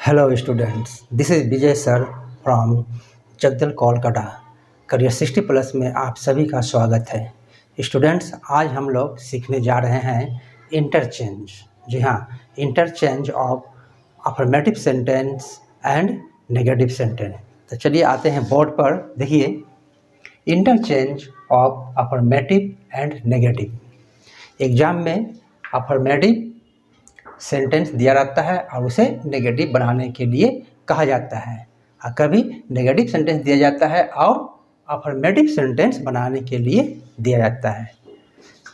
Hello students, this is Vijay sir from Jagdal Kolkata. Career 60 plus में आप सभी का स्वागत है। स्टूडेंट्स, आज हम लोग सीखने जा रहे हैं इंटरचेंज। जी हाँ, interchange of affirmative sentence and negative sentence. तो चलिए आते हैं बोर्ड पर। देखिए, interchange of affirmative and negative. Exam में अफर्मेटिव सेंटेंस दिया रहता है और उसे नेगेटिव बनाने के लिए कहा जाता है, और कभी नेगेटिव सेंटेंस दिया जाता है और अफर्मेटिव सेंटेंस बनाने के लिए दिया जाता है।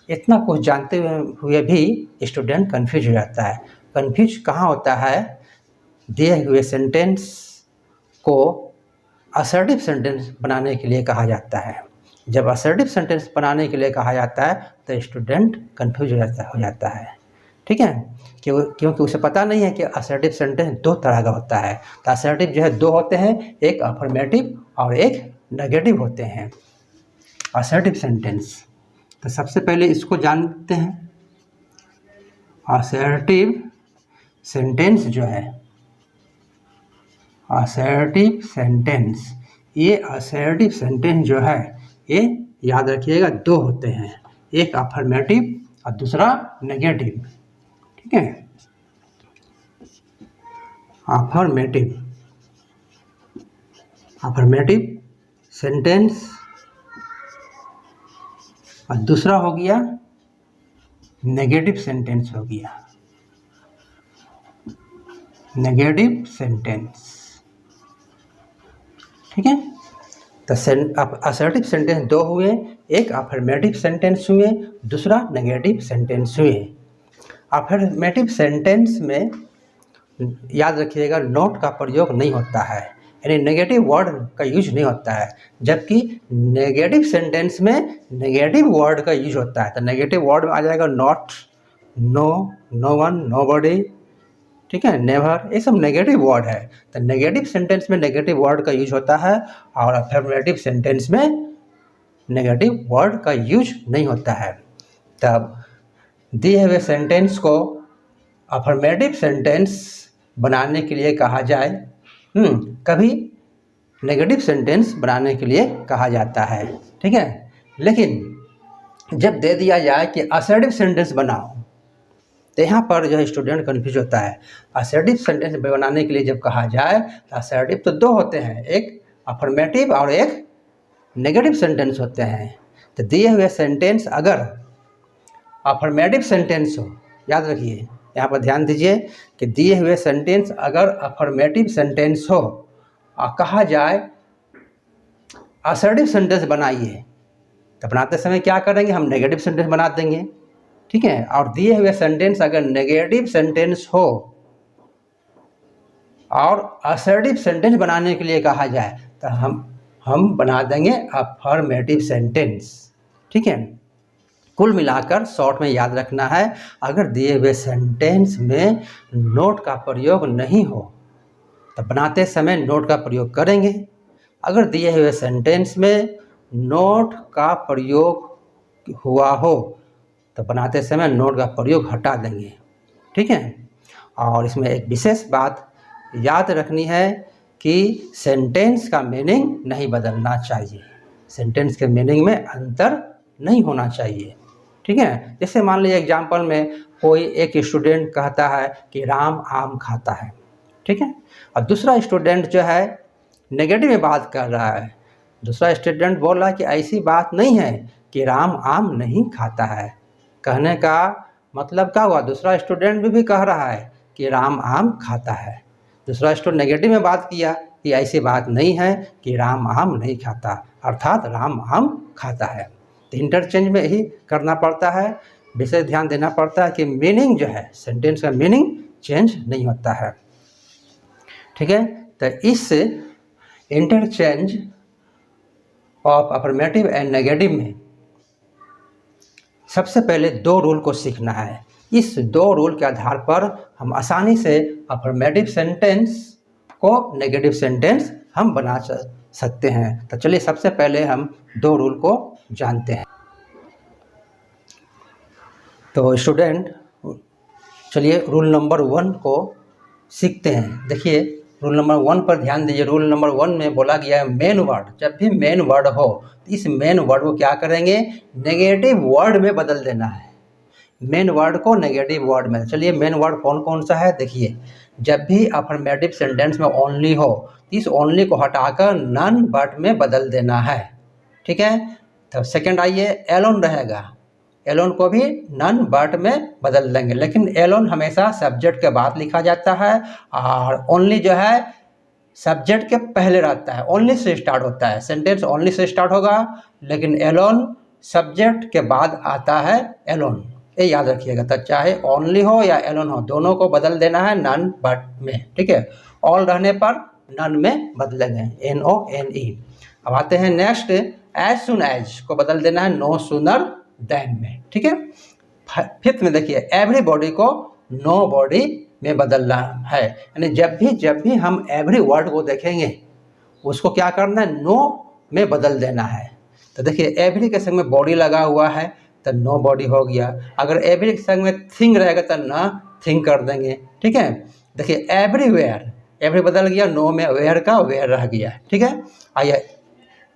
इतना कुछ जानते हुए भी स्टूडेंट कंफ्यूज हो जाता है। कंफ्यूज कहाँ होता है? दिए हुए सेंटेंस को असर्टिव सेंटेंस बनाने के लिए कहा जाता है। जब असर्टिव सेंटेंस बनाने के लिए कहा जाता है तो स्टूडेंट कंफ्यूज हो जाता है। ठीक है, क्योंकि उसे पता नहीं है कि असर्टिव सेंटेंस दो तरह का होता है। तो असर्टिव जो है दो होते हैं, एक अफर्मेटिव और एक नेगेटिव होते हैं असर्टिव सेंटेंस। तो सबसे पहले इसको जानते हैं। असर्टिव सेंटेंस जो है, असर्टिव सेंटेंस, ये असर्टिव सेंटेंस जो है ये याद रखिएगा दो होते हैं, एक अफर्मेटिव और दूसरा नेगेटिव। ठीक है, अफर्मेटिव सेंटेंस और दूसरा हो गया नेगेटिव सेंटेंस, हो गया नेगेटिव सेंटेंस। ठीक है, तो असर्टिव सेंटेंस दो हुए, एक अफर्मेटिव सेंटेंस हुए, दूसरा नेगेटिव सेंटेंस हुए। अफर्मेटिव सेंटेंस में याद रखिएगा नॉट का प्रयोग नहीं होता है, यानी नेगेटिव वर्ड का यूज नहीं होता है, जबकि नेगेटिव सेंटेंस में नेगेटिव वर्ड का यूज होता है। तो नेगेटिव वर्ड में आ जाएगा not, no, no one, nobody, ठीक है, नेवर, ये सब नेगेटिव वर्ड है। तो नेगेटिव सेंटेंस में नेगेटिव वर्ड का यूज होता है और अफर्मेटिव सेंटेंस में नेगेटिव वर्ड का यूज नहीं होता है। तब दिए हुए सेंटेंस को अफर्मेटिव सेंटेंस बनाने के लिए कहा जाए, कभी नेगेटिव सेंटेंस बनाने के लिए कहा जाता है। ठीक है, लेकिन जब दे दिया जाए कि असर्टिव सेंटेंस बनाओ, तो यहाँ पर जो है स्टूडेंट कन्फ्यूज होता है। असर्टिव सेंटेंस बनाने के लिए जब कहा जाए तो असर्टिव तो दो होते हैं, एक अफर्मेटिव और एक नेगेटिव सेंटेंस होते हैं। तो दिए हुए सेंटेंस अगर अफर्मेटिव सेंटेंस हो, याद रखिए, यहाँ पर ध्यान दीजिए कि दिए हुए सेंटेंस अगर अफर्मेटिव सेंटेंस हो और कहा जाए असर्टिव सेंटेंस बनाइए, तो बनाते समय क्या करेंगे? हम नेगेटिव सेंटेंस बना देंगे। ठीक है, और दिए हुए सेंटेंस अगर नेगेटिव सेंटेंस हो और असर्टिव सेंटेंस बनाने के लिए कहा जाए तो हम बना देंगे अफर्मेटिव सेंटेंस। ठीक है, कुल मिलाकर शॉर्ट में याद रखना है, अगर दिए हुए सेंटेंस में नोट का प्रयोग नहीं हो तो बनाते समय नोट का प्रयोग करेंगे। अगर दिए हुए सेंटेंस में नोट का प्रयोग हुआ हो तो बनाते समय नोट का प्रयोग हटा देंगे। ठीक है, और इसमें एक विशेष बात याद रखनी है कि सेंटेंस का मीनिंग नहीं बदलना चाहिए, सेंटेंस के मीनिंग में अंतर नहीं होना चाहिए। ठीक है, जैसे मान लीजिए एग्जाम्पल में कोई एक स्टूडेंट कहता है कि राम आम खाता है, ठीक है, और दूसरा स्टूडेंट जो है नेगेटिव में बात कर रहा है। दूसरा स्टूडेंट बोल रहा है कि ऐसी बात नहीं है कि राम आम नहीं खाता है। कहने का मतलब क्या हुआ? दूसरा स्टूडेंट भी कह रहा है कि राम आम खाता है, दूसरा स्टूडेंट नेगेटिव में बात किया कि ऐसी बात नहीं है कि राम आम नहीं खाता, अर्थात राम आम खाता है। तो इंटरचेंज में यही करना पड़ता है, विशेष ध्यान देना पड़ता है कि मीनिंग जो है, सेंटेंस का मीनिंग चेंज नहीं होता है। ठीक है, तो इस interchange of affirmative and negative में सबसे पहले दो रूल को सीखना है। इस दो रूल के आधार पर हम आसानी से अफर्मेटिव सेंटेंस को नेगेटिव सेंटेंस हम बना सकते हैं। तो चलिए सबसे पहले हम दो रूल को जानते हैं। तो स्टूडेंट, चलिए रूल नंबर 1 को सीखते हैं। देखिए रूल नंबर 1 पर ध्यान दीजिए। रूल नंबर 1 में बोला गया है मेन वर्ड, जब भी मेन वर्ड हो तो इस मेन वर्ड को क्या करेंगे, नेगेटिव वर्ड में बदल देना है। मेन वर्ड को नेगेटिव वर्ड में। चलिए मेन वर्ड कौन कौन सा है देखिए। जब भी अफर्मेटिव सेंटेंस में ओनली हो तो इस ओनली को हटाकर नन बट में बदल देना है। ठीक है, तो सेकंड आइए, एलोन रहेगा, एलोन को भी नन बट में बदल देंगे, लेकिन एलोन हमेशा सब्जेक्ट के बाद लिखा जाता है और ओनली जो है सब्जेक्ट के पहले रहता है, ओनली से स्टार्ट होता है। सेंटेंस ओनली से स्टार्ट होगा लेकिन एलोन सब्जेक्ट के बाद आता है एलोन, ये याद रखिएगा। तो चाहे ओनली हो या एलोन हो, दोनों को बदल देना है नन बट में। ठीक है, ऑल रहने पर नन में बदलेंगे, NONE। अब आते हैं नेक्स्ट, एज सुन एज को बदल देना है नो सूनर देन में। ठीक है, फिफ्थ में देखिए एवरीबॉडी को नो बॉडी में बदलना है, यानी जब भी हम एवरी वर्ड को देखेंगे उसको क्या करना है, नो में बदल देना है। तो देखिए एवरी के संग में बॉडी लगा हुआ है तो नो बॉडी हो गया, अगर एवरी के संग में थिंग रहेगा तो ना थिंग कर देंगे। ठीक है, देखिए एवरीवेयर, एवरी बदल गया, नो में वेयर का वेयर रह गया। ठीक है, आइए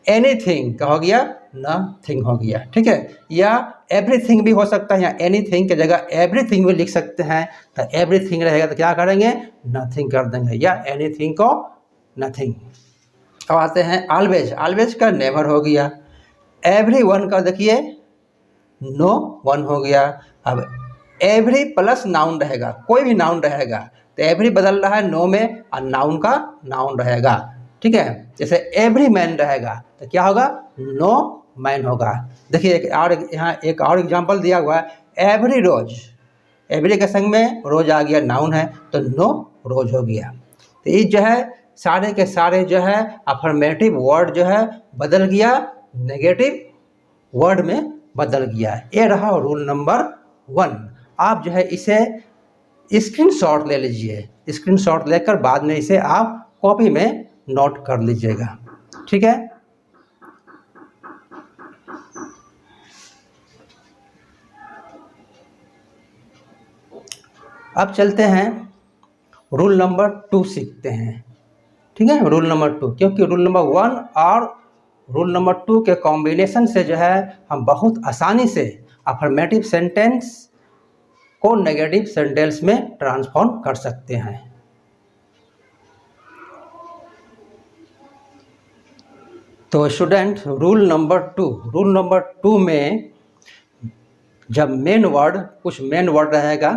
एनीथिंग का हो गया नथिंग हो गया। ठीक है, या एवरीथिंग भी हो सकता है, या एनीथिंग की जगह एवरीथिंग भी लिख सकते हैं। तो एवरीथिंग रहेगा तो क्या करेंगे, नथिंग कर देंगे, या एनीथिंग को नथिंग। अब आते हैं ऑलवेज, ऑलवेज का नेवर हो गया। एवरीवन का देखिए नो वन हो गया। अब एवरी प्लस नाउन रहेगा, कोई भी नाउन रहेगा तो एवरी बदल रहा है नो में और नाउन का नाउन रहेगा। ठीक है, जैसे एवरी मैन रहेगा तो क्या होगा, नो मैन होगा। देखिए एक और यहाँ एक और एग्जांपल दिया हुआ है, एवरी रोज, एवरी के संग में रोज आ गया, नाउन है तो नो रोज हो गया। तो ये जो है सारे के सारे जो है अफर्मेटिव वर्ड जो है बदल गया, नेगेटिव वर्ड में बदल गया। ये रहा रूल नंबर 1। आप जो है इसे स्क्रीनशॉट ले लीजिए, स्क्रीनशॉट लेकर बाद में इसे आप कॉपी में नोट कर लीजिएगा। ठीक है, अब चलते हैं रूल नंबर 2 सीखते हैं। ठीक है, रूल नंबर 2, क्योंकि रूल नंबर 1 और रूल नंबर 2 के कॉम्बिनेशन से जो है हम बहुत आसानी से अफर्मेटिव सेंटेंस को नेगेटिव सेंटेंस में ट्रांसफॉर्म कर सकते हैं। तो स्टूडेंट रूल नंबर 2 में जब मेन वर्ड कुछ मेन वर्ड रहेगा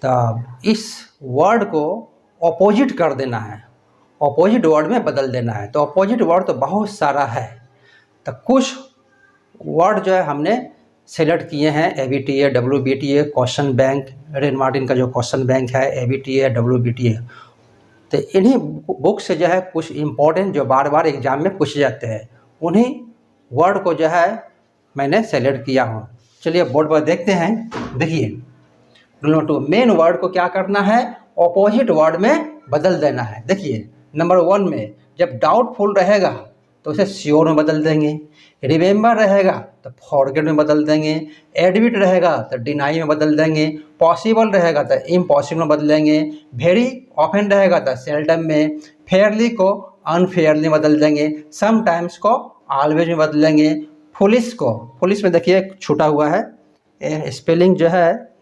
तब इस वर्ड को ऑपोजिट कर देना है, ऑपोजिट वर्ड में बदल देना है। तो ऑपोजिट वर्ड तो बहुत सारा है, तो कुछ वर्ड जो है हमने सेलेक्ट किए हैं, ABTA, WBTA, question bank, rain Martin का जो क्वेश्चन बैंक है, ABTA, WBTA। तो इन्हीं बुक से जो है कुछ इम्पोर्टेंट जो बार बार एग्जाम में पूछे जाते हैं, उन्हीं वर्ड को जो है मैंने सेलेक्ट किया हूँ। चलिए बोर्ड पर देखते हैं। देखिए रूल नंबर 2, मेन वर्ड को क्या करना है, ऑपोजिट वर्ड में बदल देना है। देखिए नंबर 1 में जब डाउटफुल रहेगा तो उसे श्योर में बदल देंगे, रिमेंबर रहेगा तो फॉरगेट में बदल देंगे, एडमिट रहेगा तो डिनाई में बदल देंगे, पॉसिबल रहेगा तो इम्पॉसिबल में बदलेंगे, वेरी ऑफन रहेगा तो सेल्डम में, फेयरली को अनफेयरली बदल देंगे, समटाइम्स को ऑलवेज में बदलेंगे, पुलिस को, पुलिस में देखिए छूटा हुआ है, स्पेलिंग जो है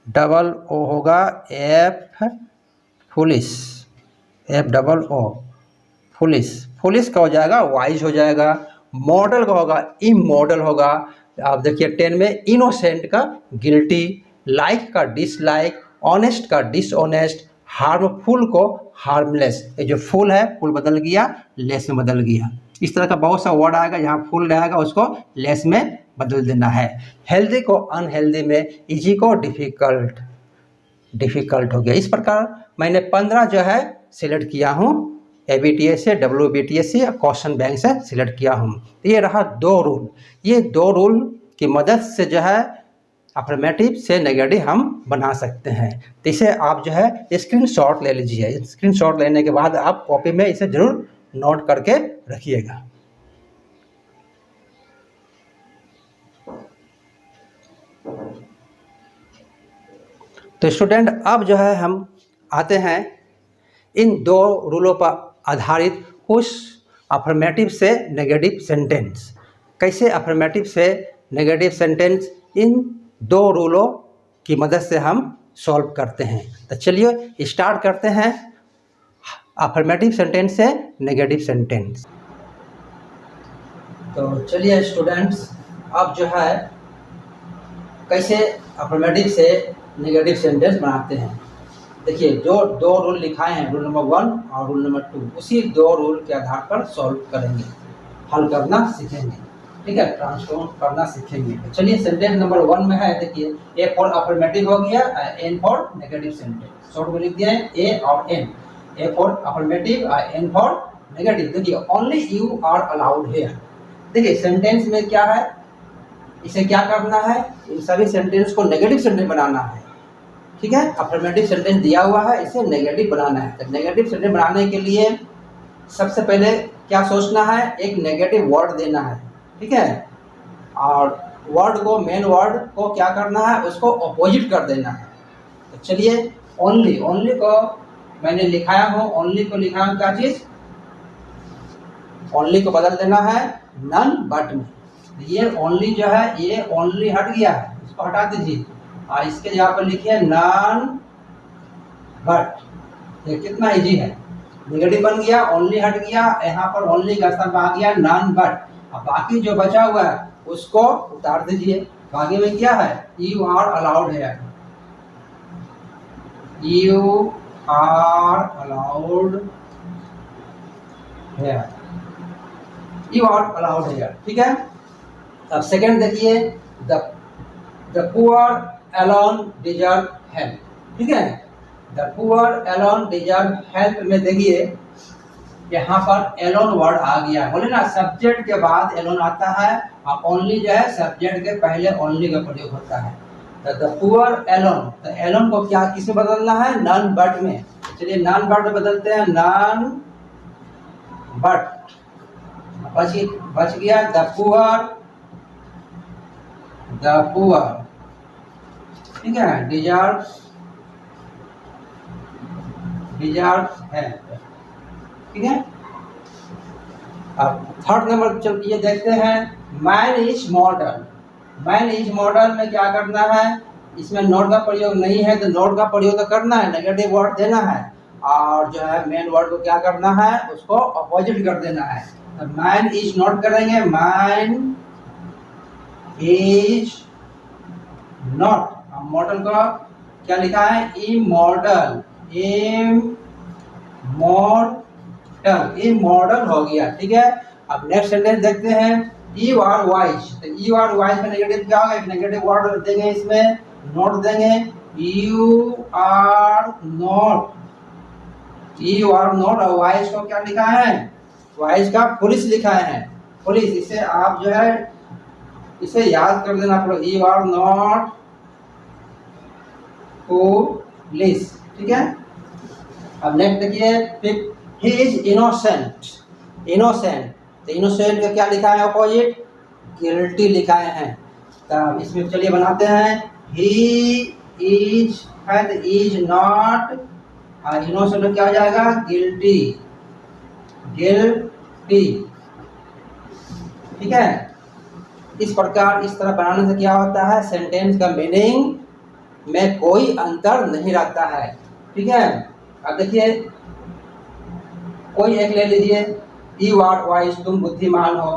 FOO होगा, F police, FOO police, police का हो जाएगा वाइज हो जाएगा, मॉडल का होगा इमॉडल होगा। आप देखिए 10 में इनोसेंट का गिल्टी, लाइक का डिसलाइक, ऑनेस्ट का डिसऑनेस्ट, हार्मफुल को हार्मलेस। ये जो फुल है फुल बदल गया, लेस में बदल गया। इस तरह का बहुत सा वर्ड आएगा, जहाँ फुल रहेगा उसको लेस में बदल देना है। हेल्दी को अनहेल्दी में, इजी को डिफ़िकल्ट, डिफ़िकल्ट हो गया। इस प्रकार मैंने 15 जो है सिलेक्ट किया हूँ, ABTA से, WBTA से या क्वेश्चन बैंक से सिलेक्ट किया हूँ। तो ये रहा 2 रूल, ये 2 रूल की मदद से जो है अफर्मेटिव से नेगेटिव हम बना सकते हैं। तो इसे आप जो है स्क्रीनशॉट ले लीजिए, स्क्रीनशॉट लेने के बाद आप कॉपी में इसे ज़रूर नोट करके रखिएगा। तो स्टूडेंट अब जो है हम आते हैं इन दो रूलों पर आधारित उस अफर्मेटिव से नेगेटिव सेंटेंस, कैसे अफर्मेटिव से नेगेटिव सेंटेंस इन दो रूलों की मदद से हम सॉल्व करते हैं। तो चलिए स्टार्ट करते हैं अफर्मेटिव सेंटेंस से नेगेटिव सेंटेंस। तो चलिए स्टूडेंट्स अब जो है कैसे अफर्मेटिव से नेगेटिव सेंटेंस बनाते हैं। देखिए जो दो रूल लिखाए हैं, रूल नंबर 1 और रूल नंबर 2, उसी दो रूल के आधार पर सॉल्व करेंगे, हल करना सीखेंगे, ठीक है, ट्रांसफॉर्म करना सीखेंगे। तो चलिए सेंटेंस नंबर 1 में है, देखिए ए फॉर अफर्मेटिव हो गया, N for negative sentence. Short में लिख दिया है ए और एन, ए फॉर अफर्मेटिव और एन फॉर नेगेटिव। देखिए only you are allowed here. देखिए सेंटेंस में क्या है, इसे क्या करना है, इन सभी सेंटेंस को नेगेटिव सेंटेंस बनाना है, ठीक है। अफर्मेटिव सेंटेंस दिया हुआ है, इसे नेगेटिव बनाना है। तो नेगेटिव सेंटेंस बनाने के लिए सबसे पहले क्या सोचना है, एक नेगेटिव वर्ड देना है, ठीक है, और वर्ड को, मेन वर्ड को क्या करना है, उसको अपोजिट कर देना है। तो चलिए ओनली, ओनली को मैंने लिखाया हूँ, ओनली को लिखा हूँ क्या चीज, ओनली को बदल देना है नन बट में। ये ओनली जो है, ये ओनली हट गया है, इसको हटा दीजिए और इसके जगह पर लिखिए नन बट। ये कितना इजी है, नेगेटिव बन गया, ओनली हट गया, यहाँ पर ओनली का स्थान आ गया नन बट। अब बाकी जो बचा हुआ है उसको उतार दीजिए। बाकी में क्या है, यू आर अलाउड है, यू आर अलाउड है, यू आर अलाउड है, ठीक है। अब सेकंड देखिए, the poor alone deserve help, ठीक है। The poor alone deserve help में देखिए यहाँ पर एलोन वर्ड आ गया, बोले ना सब्जेक्ट के बाद एलोन आता है और ओनली जो है सब्जेक्ट के पहले ओनली का प्रयोग होता है। तो द पुअर एलोन, तो एलोन को क्या किस में बदलना है, नन बट में। चलिए नन बट में बदलते हैं, नन बट। बच गया द पुअर, द पुअर, ठीक है, डिजर्व, डिजर्व हेल्प, ठीक है। अब थर्ड नंबर चलिए देखते हैं, man is model. Man is model में क्या करना है, इसमें नोट का प्रयोग नहीं है तो नोट का प्रयोग तो करना है, नेगेटिव वर्ड देना है और जो है मेन वर्ड को क्या करना है, उसको अपोजिट कर देना है। तो मैन इज नॉट करेंगे, मैन इज नॉट। मॉडल का क्या लिखा है, इमॉडल, इमॉडल हो गया, ठीक है। अब नेक्स्ट सेंटेंस देखते हैं, यू आर वाइज। तो यू आर वाइज में नेगेटिव क्या होगा, एक नेगेटिव वर्ड देंगे, इसमें नोट देंगे, you are not, you are not. और वाइज को क्या लिखा है, वाइज का पुलिस लिखा है, पुलिस। इसे आप जो है इसे याद कर देना पड़ेगा, यू आर नॉट पुलिस, ठीक है। अब नेक्स्ट देखिए, ही इज इनोसेंट, इनोसेंट। तो इनोसेंट का क्या लिखा है, अपोजिट, गिल्टी लिखाए हैं। तब इसमें चलिए बनाते हैं, ही इज है तो इज नॉट, और इनोसेंट क्या हो जाएगा, गिल्टी, गिल्टी, ठीक है। इस प्रकार इस तरह बनाने से क्या होता है, सेंटेंस का मीनिंग में कोई अंतर नहीं रहता है, ठीक है। अब देखिए कोई एक ले लीजिए, यू आर वाइज, तुम बुद्धिमान हो,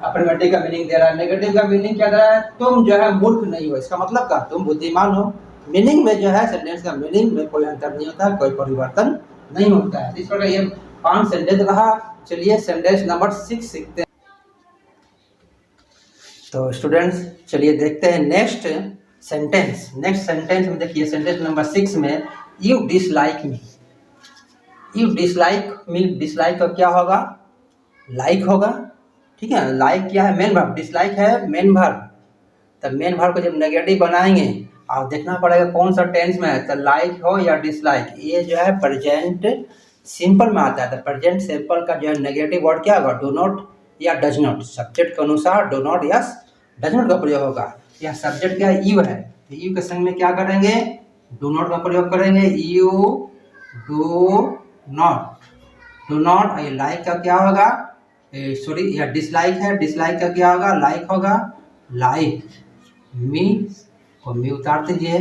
अफर्मेटिव का मीनिंग दे रहा है। नेगेटिव का मीनिंग क्या दे रहा है, तुम जो है मूर्ख नहीं हो, इसका मतलब क्या, तुम बुद्धिमान हो। मीनिंग में जो है, सेंटेंस का मीनिंग में कोई अंतर नहीं होता, कोई परिवर्तन नहीं होता है। इस प्रकार ये 5 सेंटेंस रहा। चलिए सेंटेंस नंबर 6 सीखते हैं। तो स्टूडेंट्स चलिए देखते हैं नेक्स्ट सेंटेंस। नेक्स्ट सेंटेंस में देखिए सेंटेंस नंबर 6 में, you dislike me. You dislike me, dislike का क्या होगा, लाइक होगा, ठीक है। लाइक क्या है, मेन वर्ब, डिसलाइक है मेन वर्ब। तो मेन वर्ब को जब नेगेटिव बनाएंगे और देखना पड़ेगा कौन सा टेंस में है, तो लाइक हो या डिसलाइक। ये जो है प्रेजेंट सिंपल में आता है। तो प्रेजेंट सिंपल का जो है नेगेटिव वर्ड क्या होगा, डू नॉट या डज नॉट। सब्जेक्ट के अनुसार डू नॉट या डज नॉट का प्रयोग होगा। यह सब्जेक्ट क्या है, यू है, यू के संग में क्या करेंगे, डू नॉट का प्रयोग करेंगे, you do not. Do not, ये लाइक का क्या होगा, सॉरी यह डिसलाइक है, डिसलाइक का क्या होगा, लाइक होगा। लाइक मी को मी उतार दीजिए।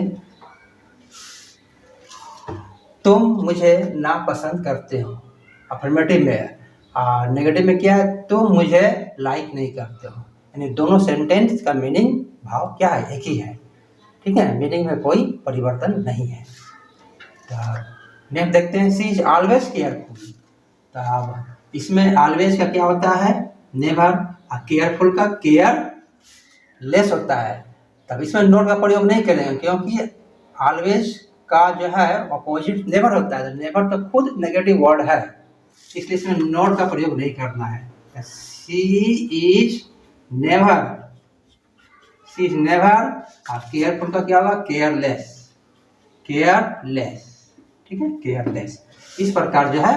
तुम मुझे नापसंद करते हो, अफर्मेटिव में है, और नेगेटिव में क्या है, तुम मुझे लाइक नहीं करते हो। यानी दोनों सेंटेंस का मीनिंग भाव क्या है, एक ही है, ठीक है, मीनिंग में कोई परिवर्तन नहीं है। तो नेक्स्ट देखते हैं, सी इज ऑलवेज केयरफुल। तो अब इसमें ऑलवेज का क्या होता है, नेवर, और केयरफुल का केयरलेस होता है। तब इसमें नोट का प्रयोग नहीं करेंगे, क्योंकि ऑलवेज का जो है अपोजिट नेवर होता है। नेवर तो खुद नेगेटिव वर्ड है, इसलिए इसमें नोट का प्रयोग नहीं करना है। C is never, C is never, और केयरफुल का क्या होगा, केयरलेस, केयरलेस, ठीक है, केयरलेस। इस प्रकार जो है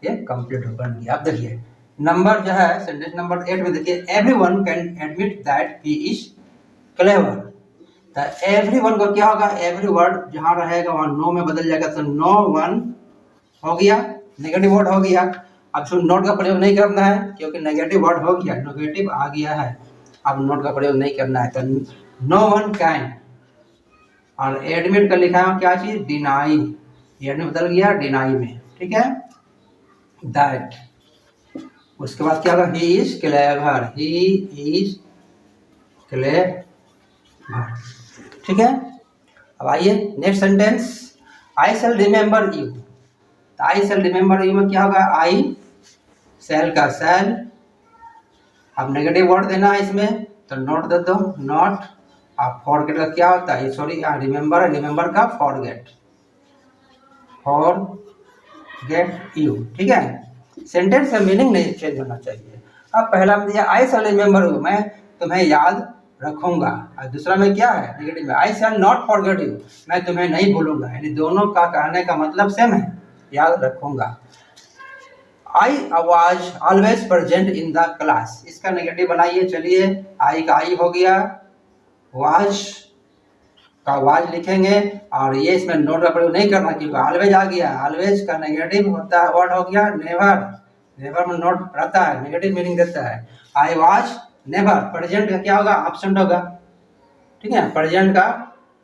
ये कंप्लीट बन गया। अब देखिए नंबर जो है सेंटेंस नंबर 8 में देखिए, everyone can admit that he is clever. तो एवरीवन को क्या होगा, एवरी वर्ड जहां रहेगा वहां नो में बदल जाएगा, तो नो वन हो गया, नेगेटिव वर्ड हो गया। अब जो नोट का प्रयोग नहीं करना है, क्योंकि नेगेटिव वर्ड हो गया, नेगेटिव आ गया है, अब नोट का प्रयोग नहीं करना है। तो नो वन कैन, और एडमिट का लिखा है क्या चीज, डिनाई, एडमिट बदल गया डिनाई में, ठीक है, दैट। उसके बाद क्या होगा, he is clever, he is clever, ठीक है। अब आइए next sentence, I shall remember you. तो आई शैल रिमेंबर यू में क्या होगा, आई शैल का शैल, अब नेगेटिव वर्ड देना है इसमें, तो नॉट दे दो, नॉट। अब फॉरगेट का क्या होता है, सॉरी रिमेंबर, रिमेंबर का फॉरगेट, फॉरगेट यू, ठीक है। सेंटेंस का मीनिंग नहीं चेंज होना चाहिए। अब पहला में दिया आई शैल रिमेंबर यू, मैं तुम्हें याद रखूंगा, और दूसरा में क्या है, नेगेटिव में आई शैल नॉट फॉरगेट यू, मैं तुम्हें नहीं भूलूंगा। यानी दोनों का कहने का मतलब सेम है, याद रखूंगा। I was always present in the class, इसका नेगेटिव बनाइए, चलिए, आई का आई हो गया, वाज का वाज लिखेंगे, और ये इसमें नोट का प्रयोग नहीं करना क्योंकि ऑलवेज आ गया। ऑलवेज का नेगेटिव होता है वर्ड हो गया नेवर, नेवर में नोट रहता है, नेगेटिव मीनिंग देता है। आई वाज नेवर, प्रेजेंट का क्या होगा, एब्सेंट होगा, ठीक है, प्रेजेंट का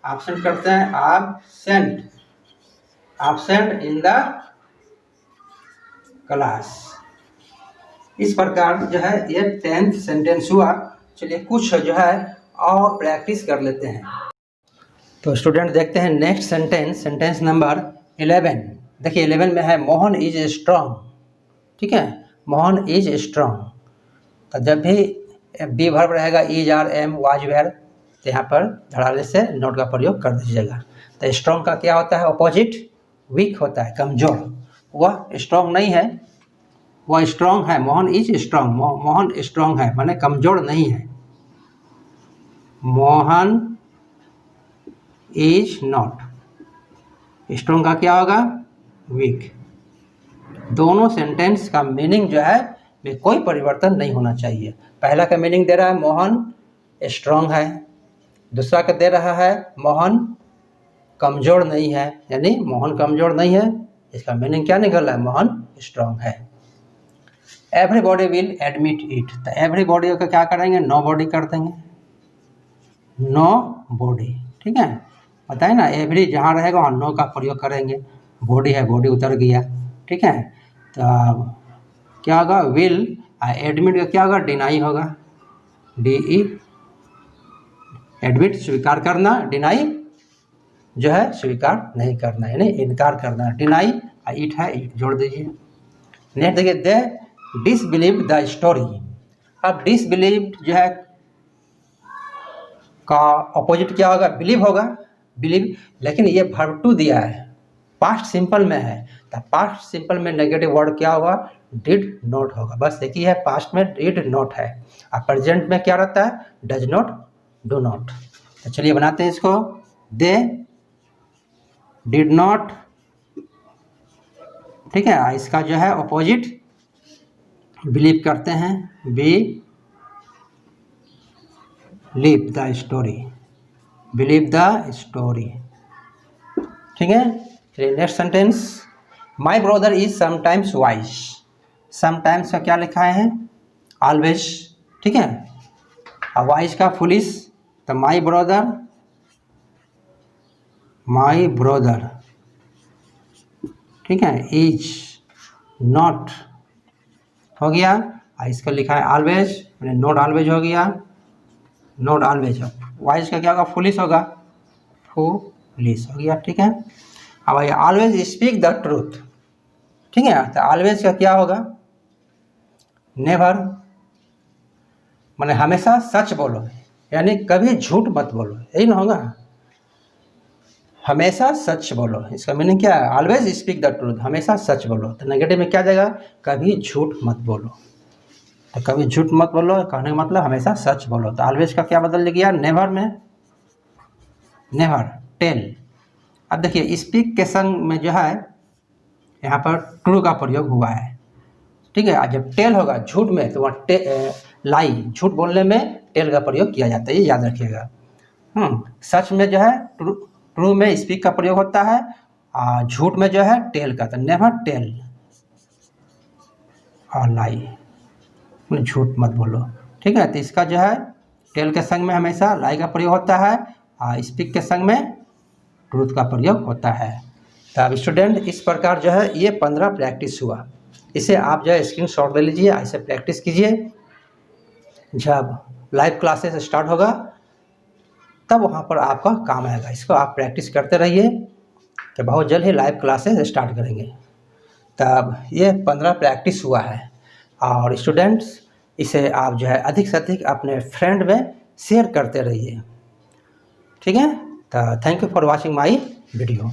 एब्सेंट करते हैं, absent, absent in the class. इस प्रकार जो है ये 10th सेंटेंस हुआ। चलिए कुछ जो है और प्रैक्टिस कर लेते हैं। तो स्टूडेंट देखते हैं नेक्स्ट सेंटेंस, सेंटेंस नंबर 11। देखिए 11 में है मोहन इज स्ट्रांग, ठीक है, मोहन इज स्ट्रांग। तो जब भी बी वर्ब रहेगा, is are am was were, तो यहाँ पर धड़ाले से नोट का प्रयोग कर दीजिएगा। तो स्ट्रांग का क्या होता है, अपोजिट वीक होता है, कमजोर। वह स्ट्रांग नहीं है, वह स्ट्रांग है, Mohan is strong, Mohan strong है माने कमजोर नहीं है। मोहन इज नॉट, स्ट्रांग का क्या होगा, वीक। दोनों सेंटेंस का मीनिंग जो है में कोई परिवर्तन नहीं होना चाहिए। पहला का मीनिंग दे रहा है मोहन स्ट्रांग है, दूसरा का दे रहा है मोहन कमजोर नहीं है, यानी मोहन कमजोर नहीं है, इसका मीनिंग क्या निकल रहा है, मोहन स्ट्रांग है। एवरीबॉडी विल एडमिट इट, तो एवरीबॉडी का क्या करेंगे, नो बॉडी कर देंगे, नो बॉडी, ठीक है, बताए ना, एवरी जहाँ रहेगा वहाँ नो का प्रयोग करेंगे, बॉडी है, बॉडी उतर गया, ठीक है। तो क्या होगा, विल, एडमिट का क्या होगा, डिनाई होगा, डी ई, एडमिट स्वीकार करना, डिनाई जो है स्वीकार नहीं करना, यानी इनकार करना, डिनाई, इट है, इट जोड़ दीजिए। नेक्स्ट देखिए, दे डिसबिलीव द स्टोरी। अब डिसबिलीव जो है का अपोजिट क्या होगा, बिलीव होगा, बिलीव, लेकिन ये वर्ब टू दिया है, पास्ट सिंपल में है, तो पास्ट सिंपल में नेगेटिव वर्ड क्या होगा, डिड नॉट होगा, बस एक ही है, पास्ट में डिड नॉट है, और प्रेजेंट में क्या रहता है, डज नॉट, डू नॉट। तो चलिए बनाते हैं इसको, दे डिड नॉट, ठीक है, इसका जो है अपोजिट बिलीव करते हैं, believe the story, believe the story, ठीक है। फिर next sentence, my brother is sometimes wise. Sometimes का क्या लिखा है, ऑलवेज, ठीक है। और वाइज का फुलिश, तो माई ब्रदर, ठीक है, इज नॉट हो गया। और इसका लिखा है ऑलवेज, मैंने नॉट ऑलवेज हो गया, नॉट ऑलवेज। वाइज का क्या होगा, फुलिश होगा, फुलिश हो गया, ठीक है। अब भाई ऑलवेज स्पीक द ट्रूथ, ठीक है। तो ऑलवेज का क्या होगा, नेवर, माने हमेशा सच बोलो, यानी कभी झूठ मत बोलो, यही ना होगा, हमेशा सच बोलो। इसका मीनिंग क्या है, ऑलवेज स्पीक द ट्रूथ, हमेशा सच बोलो। तो नेगेटिव में क्या जाएगा, कभी झूठ मत बोलो। तो कभी झूठ मत बोलो कहने का मतलब हमेशा सच बोलो। तो ऑलवेज का क्या बदल गया, नेवर में, नेवर, टेल। अब देखिए स्पीक के संग में जो है यहाँ पर ट्रू का प्रयोग हुआ है, ठीक है। जब टेल होगा झूठ में, तो वहाँ लाई, झूठ बोलने में टेल का प्रयोग किया जाता है, ये याद रखिएगा। सच में जो है ट्रू में स्पीक का प्रयोग होता है, और झूठ में जो है टेल का। तो नेवर टेल और लाई, झूठ मत बोलो, ठीक है। तो इसका जो है टेल के संग में हमेशा लाई का प्रयोग होता है, और स्पीक के संग में ट्रूथ का प्रयोग होता है। तो अब स्टूडेंट इस प्रकार जो है ये 15 प्रैक्टिस हुआ, इसे आप जो है स्क्रीनशॉट ले लीजिए, ऐसे प्रैक्टिस कीजिए। जब लाइव क्लासेस स्टार्ट होगा तब वहाँ पर आपका काम आएगा। इसको आप प्रैक्टिस करते रहिए, तो बहुत जल्द ही लाइव क्लासेस स्टार्ट करेंगे। तब ये 15 प्रैक्टिस हुआ है, और स्टूडेंट्स इसे आप जो है अधिक से अधिक अपने फ्रेंड में शेयर करते रहिए, ठीक है। तो thank you for watching my video.